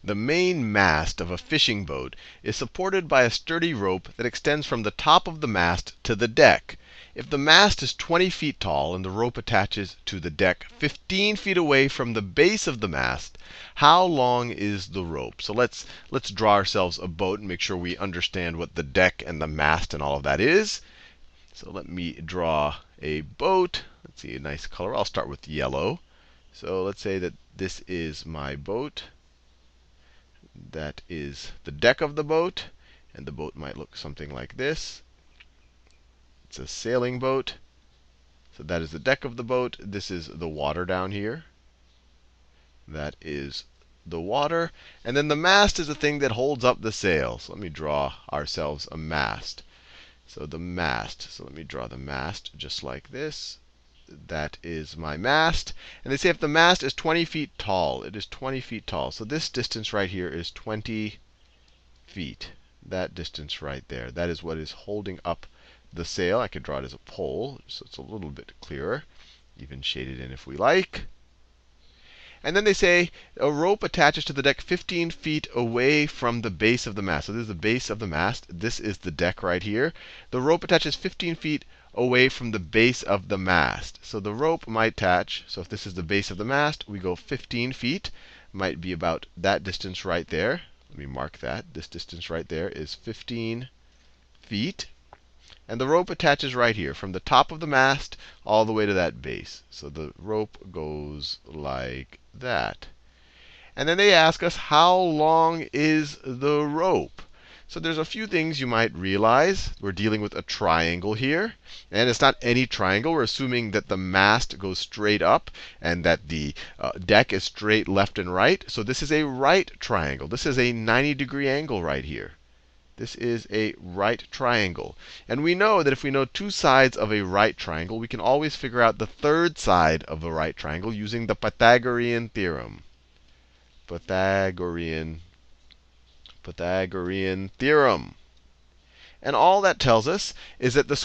The main mast of a fishing boat is supported by a sturdy rope that extends from the top of the mast to the deck. If the mast is 20 feet tall and the rope attaches to the deck 15 feet away from the base of the mast, how long is the rope? So let's draw ourselves a boat and make sure we understand what the deck and the mast and all of that is. So let me draw a boat. Let's see, a nice color. I'll start with yellow. So let's say that this is my boat. That is the deck of the boat. And the boat might look something like this. It's a sailing boat. So that is the deck of the boat. This is the water down here. That is the water. And then the mast is the thing that holds up the sail. So let me draw ourselves a mast. So the mast. So let me draw the mast just like this. That is my mast. And they say if the mast is 20 feet tall, it is 20 feet tall. So this distance right here is 20 feet. That distance right there. That is what is holding up the sail. I could draw it as a pole, so it's a little bit clearer. Even shade it in if we like. And then they say a rope attaches to the deck 15 feet away from the base of the mast. So this is the base of the mast. This is the deck right here. The rope attaches 15 feet away from the base of the mast. So the rope might attach. So if this is the base of the mast, we go 15 feet. Might be about that distance right there. Let me mark that. This distance right there is 15 feet. And the rope attaches right here from the top of the mast all the way to that base. So the rope goes like that. And then they ask us, how long is the rope? So there's a few things you might realize. We're dealing with a triangle here. And it's not any triangle. We're assuming that the mast goes straight up and that the deck is straight left and right. So this is a right triangle. This is a 90-degree angle right here. This is a right triangle. And we know that if we know two sides of a right triangle, we can always figure out the third side of a right triangle using the Pythagorean theorem. Pythagorean theorem. And all that tells us is that the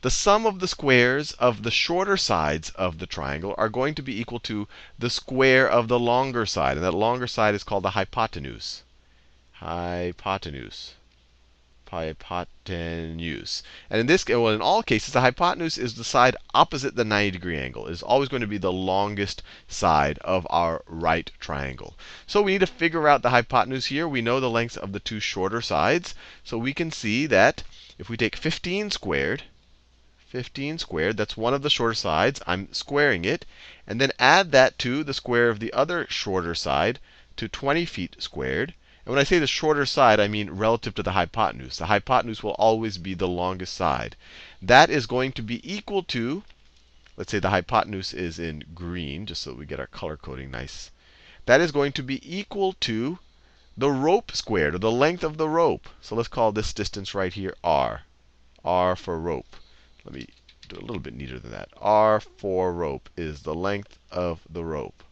sum of the squares of the shorter sides of the triangle are going to be equal to the square of the longer side. And that longer side is called the hypotenuse. Hypotenuse. And in all cases, the hypotenuse is the side opposite the 90-degree angle. It is always going to be the longest side of our right triangle. So we need to figure out the hypotenuse here. We know the lengths of the two shorter sides. So we can see that if we take 15 squared, that's one of the shorter sides. I'm squaring it. And then add that to the square of the other shorter side to 20 feet squared. And when I say the shorter side, I mean relative to the hypotenuse. The hypotenuse will always be the longest side. That is going to be equal to, let's say the hypotenuse is in green, just so we get our color coding nice. That is going to be equal to the rope squared, or the length of the rope. So let's call this distance right here r. R for rope. Let me do it a little bit neater than that. R for rope is the length of the rope.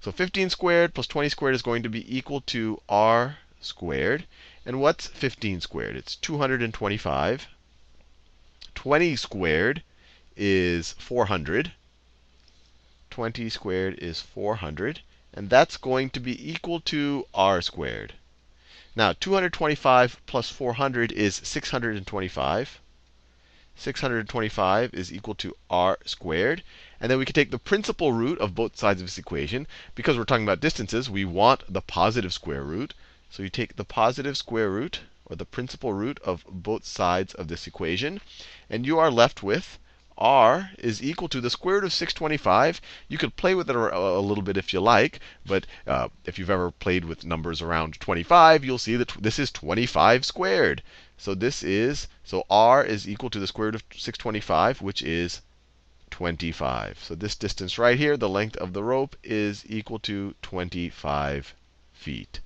So 15 squared plus 20 squared is going to be equal to r squared. And what's 15 squared? It's 225. 20 squared is 400. 20 squared is 400. And that's going to be equal to r squared. Now, 225 plus 400 is 625. 625 is equal to r squared. And then we can take the principal root of both sides of this equation. Because we're talking about distances, we want the positive square root. So you take the positive square root, or the principal root of both sides of this equation. And you are left with r is equal to the square root of 625. You could play with it a little bit if you like. But if you've ever played with numbers around 25, you'll see that this is 25 squared. So r is equal to the square root of 625, which is 25. So this distance right here, the length of the rope, is equal to 25 feet.